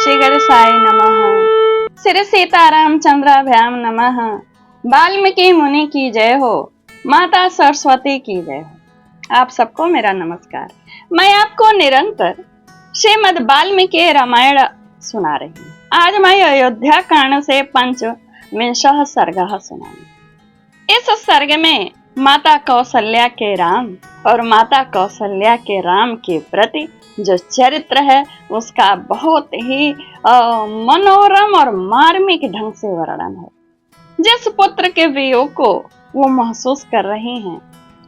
श्री गणेशाय नमः। श्री सीतारामचंद्राभ्याम नमः। वाल्मीकि मुनि की जय हो, माता सरस्वती की जय हो। आप सबको मेरा नमस्कार। मैं आपको निरंतर श्रीमद् वाल्मीकि रामायण सुना रही हूँ। आज मैं अयोध्या कांड से पंचविंशः सर्ग सुनाऊंगी। इस सर्ग में माता कौशल्या के राम और माता कौशल्या के राम के प्रति जो चरित्र है उसका बहुत ही मनोरम और मार्मिक ढंग से वर्णन है। जिस पुत्र के वियोग को वो महसूस कर रही हैं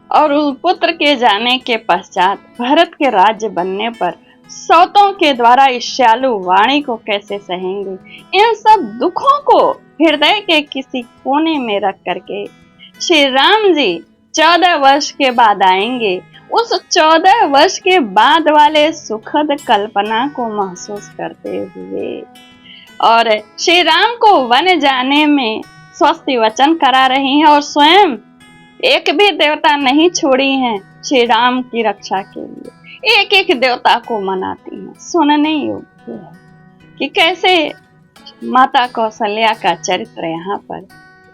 और उस पुत्र के जाने के पश्चात भरत के राज्य बनने पर सौतों के द्वारा इस श्यालु वाणी को कैसे सहेंगे, इन सब दुखों को हृदय के किसी कोने में रख करके श्री राम जी 14 वर्ष के बाद आएंगे। उस 14 वर्ष के बाद वाले सुखद कल्पना को महसूस करते हुए और श्री राम को वन जाने में स्वस्ति वचन करा रही हैं और स्वयं एक भी देवता नहीं छोड़ी हैं श्री राम की रक्षा के लिए। एक एक देवता को मनाती हैं। सुनने योग्य है कि कैसे माता कौशल्या का चरित्र यहाँ पर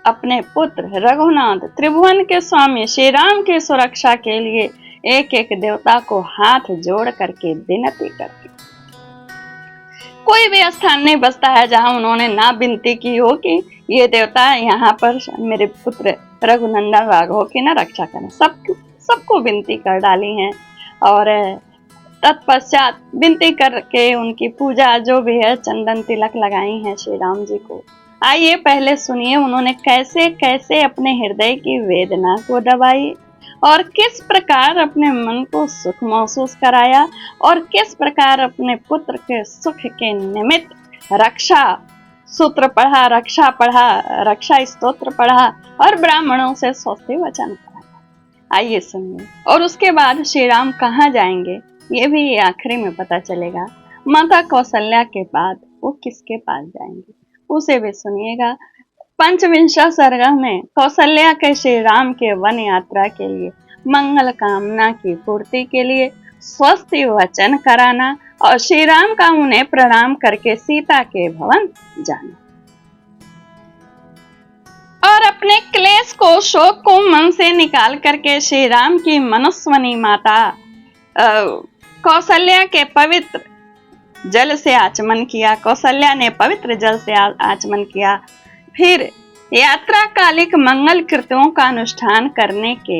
अपने पुत्र रघुनाथ त्रिभुवन के स्वामी श्री राम की सुरक्षा के लिए एक एक देवता को हाथ जोड़ करके विनती करती। कोई भी स्थान नहीं बचता है जहां उन्होंने ना विनती की हो कि ये देवता यहाँ पर मेरे पुत्र रघुनंदन राघव की ना रक्षा करें। सबको विनती कर डाली हैं और तत्पश्चात विनती करके उनकी पूजा जो भी है चंदन तिलक लगाई हैं श्री राम जी को। आइए पहले सुनिए उन्होंने कैसे कैसे अपने हृदय की वेदना को दबाई और किस प्रकार अपने मन को सुख महसूस कराया और किस प्रकार अपने पुत्र के सुख के निमित्त रक्षा सूत्र पढ़ा, रक्षा स्तोत्र पढ़ा और ब्राह्मणों से स्वस्ति वचन कराया। आइए सुनिए। और उसके बाद श्री राम कहाँ जाएंगे ये भी आखिरी में पता चलेगा। माता कौशल्या के बाद वो किसके पास जाएंगे उसे भी सुनिएगा। पंचविंशः सर्ग में कौशल्या के श्री राम के वन यात्रा के लिए मंगल कामना की पूर्ति के लिए स्वस्ति वचन कराना और श्री राम का उन्हें प्रणाम करके सीता के भवन जाना और अपने क्लेश को शोक को मन से निकाल करके श्री राम की मनस्वनी माता कौशल्या के पवित्र जल से आचमन किया। कौशल्या ने पवित्र जल से आचमन किया। फिर यात्रा कालिक मंगल कृत्यों का अनुष्ठान करने के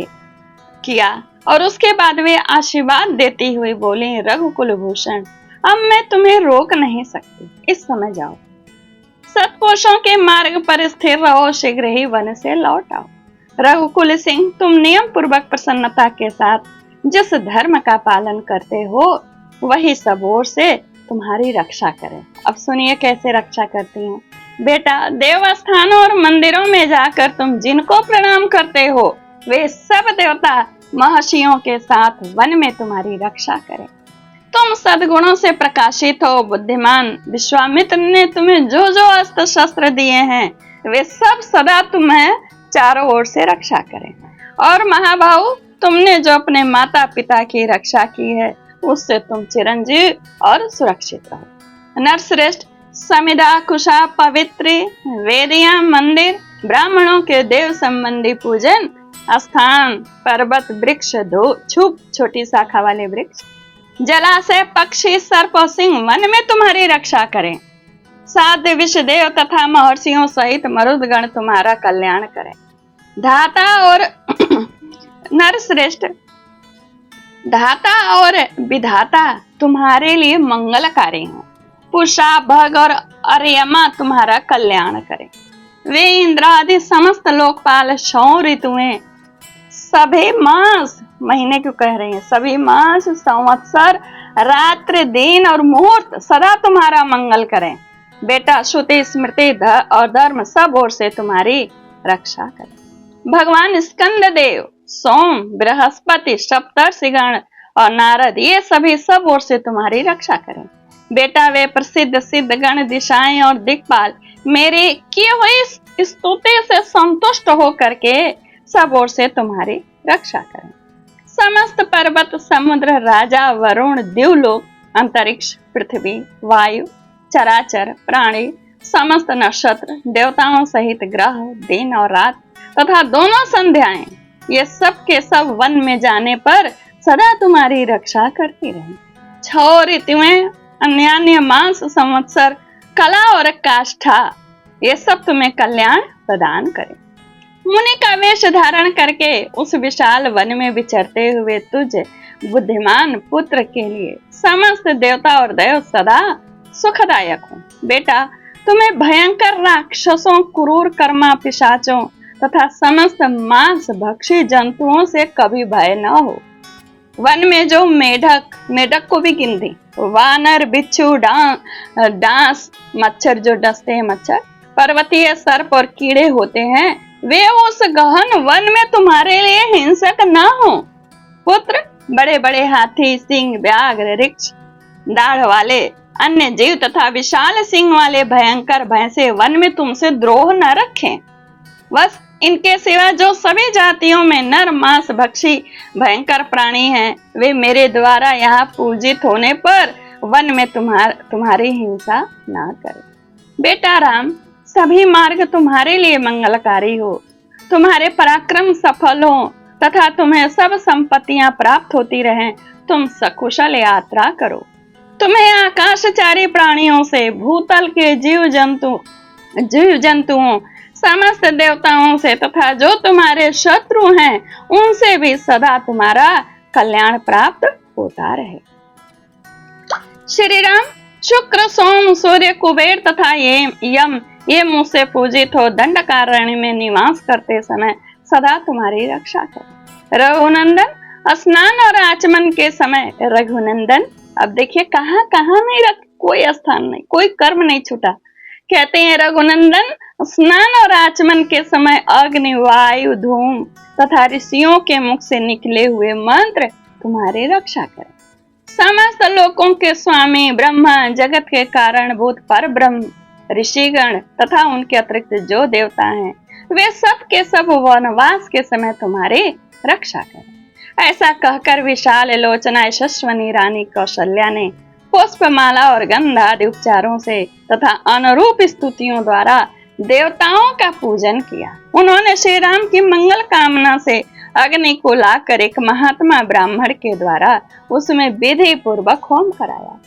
किया और उसके बाद वे आशीर्वाद देती हुई बोली, रघुकुल भूषण अब मैं तुम्हें रोक नहीं सकती, इस समय जाओ, सत्पुरुषों के मार्ग पर स्थिर रहो, शीघ्र ही वन से लौट आओ। रघुकुल सिंह तुम नियम पूर्वक प्रसन्नता के साथ जिस धर्म का पालन करते हो वही सब ओर से तुम्हारी रक्षा करें। अब सुनिए कैसे रक्षा करती हैं। बेटा देवस्थानों और मंदिरों में जाकर तुम जिनको प्रणाम करते हो वे सब देवता महर्षियों के साथ वन में तुम्हारी रक्षा करें। तुम सद्गुणों से प्रकाशित हो, बुद्धिमान विश्वामित्र ने तुम्हें जो जो अस्त्र शस्त्र दिए हैं वे सब सदा तुम्हें चारों ओर से रक्षा करें। और महाबाहु तुमने जो अपने माता पिता की रक्षा की है उससे तुम चिरंजीव और सुरक्षित रहो। नरश्रेष्ठ समिधा कुशा पवित्र वेदियां मंदिर ब्राह्मणों के देव संबंधी पूजन स्थान पर्वत वृक्ष छुप छोटी शाखा वाले वृक्ष जलाशय पक्षी सर्प और सिंह वन में तुम्हारी रक्षा करें। साध्य विषदेव तथा महर्षियों सहित मरुदगण तुम्हारा कल्याण करें। धाता और नरश्रेष्ठ धाता और विधाता तुम्हारे लिए मंगलकारी हो। पुषा भग और अर्यमा तुम्हारा कल्याण करें। वे इंद्र आदि समस्त लोकपाल 100 ऋतुएं सभी मास महीने क्यों कह रही हैं, सभी मास संवत्सर रात्रि दिन और मुहूर्त सदा तुम्हारा मंगल करें। बेटा श्रुति स्मृति और धर्म सब ओर से तुम्हारी रक्षा करें। भगवान स्कंद देव सोम बृहस्पति सप्तर्षिगण और नारद ये सभी सब ओर से तुम्हारी रक्षा करें। बेटा वे प्रसिद्ध सिद्ध गण दिशाएं और दिक्पाल मेरे किए हुए स्तुति से संतुष्ट हो करके सब ओर से तुम्हारी रक्षा करें। समस्त पर्वत समुद्र राजा वरुण द्युलोक अंतरिक्ष पृथ्वी वायु चराचर प्राणी, समस्त नक्षत्र, देवताओं सहित ग्रह, दिन और रात तथा दोनों संध्याएं, ये सब के सब वन में जाने पर सदा तुम्हारी रक्षा करती रहे। 6 ऋतुएं, अन्य मास, संवत्सर, कला और काष्ठा, ये सब तुम्हें कल्याण प्रदान करें। मुनि का वेश धारण करके उस विशाल वन में विचरते हुए तुझ बुद्धिमान पुत्र के लिए समस्त देवता और दैव सदा सुखदायक हो। बेटा, तुम्हें भयंकर राक्षसों, क्रूर कर्मा पिशाचों तथा समस्त मांस भक्षी जंतुओं से कभी भय न हो। वन में जो मेढक को भी गिनती, वानर, बिच्छू, डांस, मच्छर जो डसते हैं मच्छर, पर्वतीय सर्प और कीड़े होते हैं, वे उस गहन वन में तुम्हारे लिए हिंसक न हो। पुत्र, बड़े बड़े हाथी, सिंह, व्याघ्र, रिक्ष, दाढ़ वाले अन्य जीव तथा विशाल सिंह वाले भयंकर भैंसे वन में तुमसे द्रोह न रखें। बस इनके सिवा जो सभी जातियों में नर मांस भक्षी भयंकर प्राणी हैं, वे मेरे द्वारा यहाँ पूजित होने पर वन में तुम्हारी हिंसा ना करें। बेटा राम, सभी मार्ग तुम्हारे लिए मंगलकारी हो, तुम्हारे पराक्रम सफल हो तथा तुम्हें सब संपत्तियां प्राप्त होती रहें। तुम सकुशल यात्रा करो। तुम्हें आकाशचारी प्राणियों से, भूतल के जीव जंतुओं, समस्त देवताओं से तथा जो तुम्हारे शत्रु हैं उनसे भी सदा तुम्हारा कल्याण प्राप्त होता रहे। श्री राम, शुक्र, सोम, सूर्य, कुबेर तथा यम ये मुझसे पूजित हो दंडकारण्य में निवास करते समय सदा तुम्हारी रक्षा करें। रघुनंदन, स्नान और आचमन के समय रघुनंदन, अब देखिए कहाँ कहाँ नहीं रख, कोई स्थान नहीं, कोई कर्म नहीं छूटा। कहते हैं रघुनंदन, स्नान और आचमन के समय अग्नि, वायु, धूम तथा ऋषियों के मुख से निकले हुए मंत्र तुम्हारी रक्षा करें। समस्त लोकों के स्वामी ब्रह्मा, जगत के कारणभूत पर ब्रह्म, ऋषिगण तथा उनके अतिरिक्त जो देवता हैं, वे सब के सब वनवास के समय तुम्हारी रक्षा करें। ऐसा कहकर विशाल लोचना यशस्वनी रानी कौशल्या ने पुष्पमाला और गंध आदि उपचारों से तथा अनुरूप स्तुतियों द्वारा देवताओं का पूजन किया। उन्होंने श्री राम की मंगल कामना से अग्नि को लाकर एक महात्मा ब्राह्मण के द्वारा उसमें विधि पूर्वक होम कराया।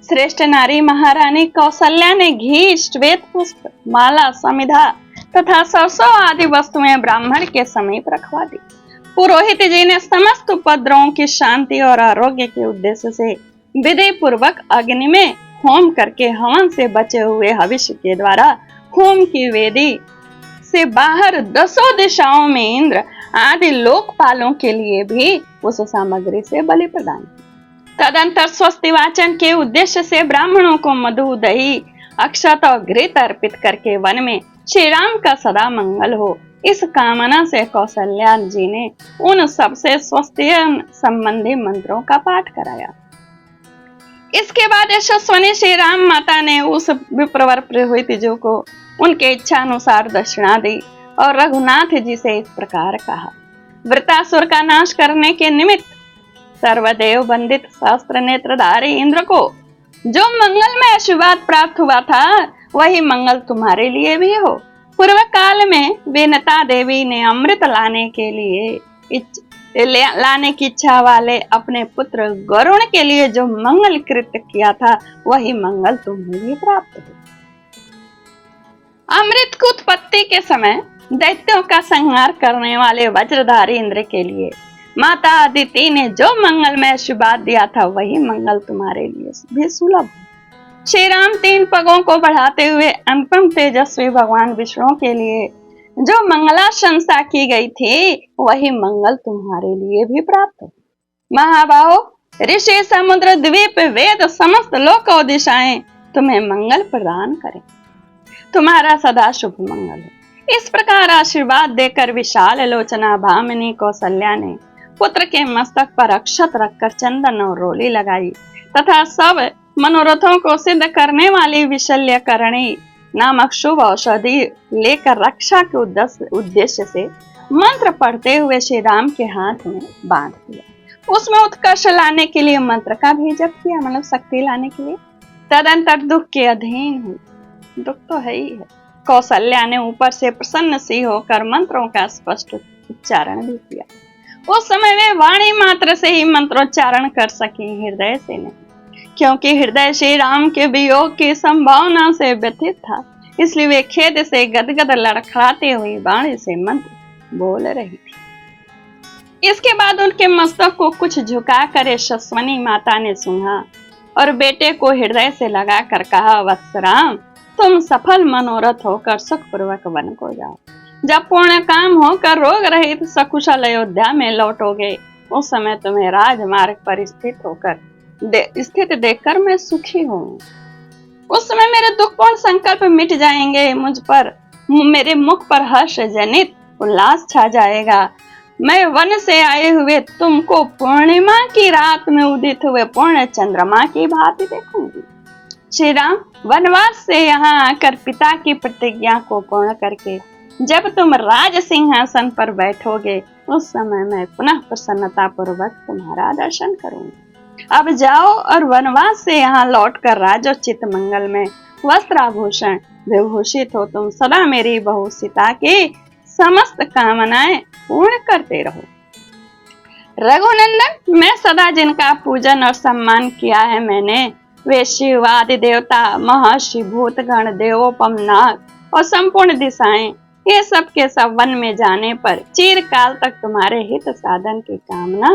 श्रेष्ठ नारी महारानी कौशल्या ने घी, श्वेत पुष्प, माला, समिधा तथा सरसों आदि वस्तुएं ब्राह्मण के समीप रखवा दी। पुरोहित जी ने समस्त उपद्रवों की शांति और आरोग्य के उद्देश्य से विधि पूर्वक अग्नि में होम करके हवन से बचे हुए हविष्य के द्वारा होम की वेदी से बाहर 10 दिशाओं में इंद्र आदि लोकपालों के लिए भी उस सामग्री से बलि प्रदान की। तदंतर स्वस्ति वाचन के उद्देश्य से ब्राह्मणों को मधु, दही, अक्षत और घृत अर्पित करके वन में श्री राम का सदा मंगल हो, इस कामना से कौशल्या जी ने उन सबसे स्वस्ति संबंधी मंत्रों का पाठ कराया। इसके बाद यशस्वनी श्री राम माता ने उस विप्रवर पुरोहित जी को उनके इच्छा अनुसार दक्षिणा दी और रघुनाथ जी से इस प्रकार कहा। वृतासुर का नाश करने के निमित्त सर्वदेव वंदित सहस्त्र नेत्रधारी इंद्र को जो मंगल में आशीर्वाद प्राप्त हुआ था, वही मंगल तुम्हारे लिए भी हो। पूर्व काल में वेनता देवी ने अमृत लाने की इच्छा वाले अपने पुत्र गरुण के लिए जो मंगल कृत्य किया था, वही मंगल तुम्हें भी प्राप्त हो। अमृत की उत्पत्ति के समय दैत्यों का संहार करने वाले वज्रधारी इंद्र के लिए माता अदिति ने जो मंगल में आशीर्वाद दिया था, वही मंगल तुम्हारे लिए भी सुलभ। श्री राम 3 पगों को बढ़ाते हुए अनुपम तेजस्वी भगवान विष्णु के लिए जो मंगलाशंसा की गई थी, वही मंगल तुम्हारे लिए भी प्राप्त हो। महाबाहो, ऋषि, समुद्र, द्वीप, वेद, समस्त लोक और दिशाएं तुम्हें मंगल प्रदान करें। तुम्हारा सदा शुभ मंगल हो। इस प्रकार आशीर्वाद देकर विशाल लोचना भामिनी कौशल्या ने पुत्र के मस्तक पर अक्षत रखकर चंदन और रोली लगाई तथा सब मनोरथों को सिद्ध करने वाली विशल्यकरणी नामक शुभ औषधि लेकर रक्षा के उद्देश्य से मंत्र पढ़ते हुए श्री राम के हाथ में बांध दिया। उसमें उत्कर्ष लाने के लिए मंत्र का भी जप किया, मतलब शक्ति लाने के लिए। तदंतर दुख के अधीन हुई। दुख तो है ही है। कौशल्या ने ऊपर से प्रसन्न सी होकर मंत्रों का स्पष्ट उच्चारण भी किया। उस समय वे वाणी मात्र से ही मंत्रोच्चारण कर सकी, हृदय से नहीं, क्योंकि हृदय श्री राम के वियोग की संभावना से व्यथित था। इसलिए वे खेद से गदगद लड़खड़ाते हुए वाणी से मंत्र बोल रही थी। इसके बाद उनके मस्तक को कुछ झुका कर यशस्वनी माता ने सुना और बेटे को हृदय से लगाकर कहा, वत्स राम, तुम सफल मनोरथ होकर सुखपूर्वक वन को जाओ। जब पूर्ण काम होकर रोग रहित सकुशल अयोध्या में लौटोगे, उस समय तुम्हें राजमार्ग पर स्थित देखकर मैं सुखी हूँ। उस समय मेरे दुखपूर्ण संकल्प मिट जाएंगे, मेरे मुख पर हर्ष जनित उल्लास छा जाएगा। मैं वन से आए हुए तुमको पूर्णिमा की रात में उदित हुए पूर्ण चंद्रमा की भांति देखूंगी। श्री राम, वनवास से यहाँ आकर पिता की प्रतिज्ञा को पूर्ण करके जब तुम राज सिंहासन पर बैठोगे, उस समय मैं पुनः प्रसन्नता पूर्वक तुम्हारा दर्शन करूंगी। अब जाओ और वनवास से यहाँ लौटकर राजोचित मंगल में वस्त्राभूषण विभूषित हो तुम सदा मेरी बहू सीता की समस्त कामनाएं पूर्ण करते रहो। रघुनंदन, मैं सदा जिनका पूजन और सम्मान किया है मैंने, वे शिव आदि देवता, महर्षि, भूतगण, देवोपम, नाग और संपूर्ण दिशाएं, ये सब के सब वन में जाने पर चिरकाल तक तुम्हारे हित साधन की कामना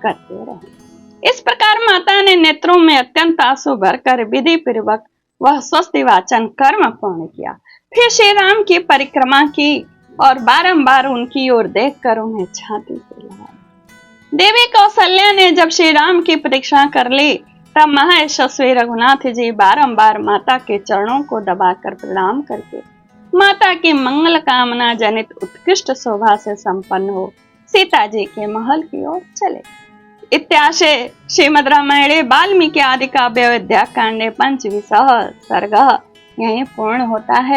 करते रहे। इस प्रकार माता ने नेत्रों में अत्यंत आंसू भरकर विधि पूर्वक वह स्वस्ति वाचन कर्म पूर्ण किया। फिर श्री राम की परिक्रमा की और बारंबार उनकी ओर देखकर उन्हें छाती से लगाया। देवी कौशल्या ने जब श्री राम की परीक्षा कर ली, तब महायशस्वी रघुनाथ जी बारंबार माता के चरणों को दबाकर प्रणाम करके माता की मंगल कामना जनित उत्कृष्ट शोभा से संपन्न हो सीता जी के महल की ओर चले। इत्याशे श्रीमद् रामायणे वाल्मीकि आदि काव्य अयोध्या कांडे पंचविंशः सर्गः यहीं पूर्ण होता है।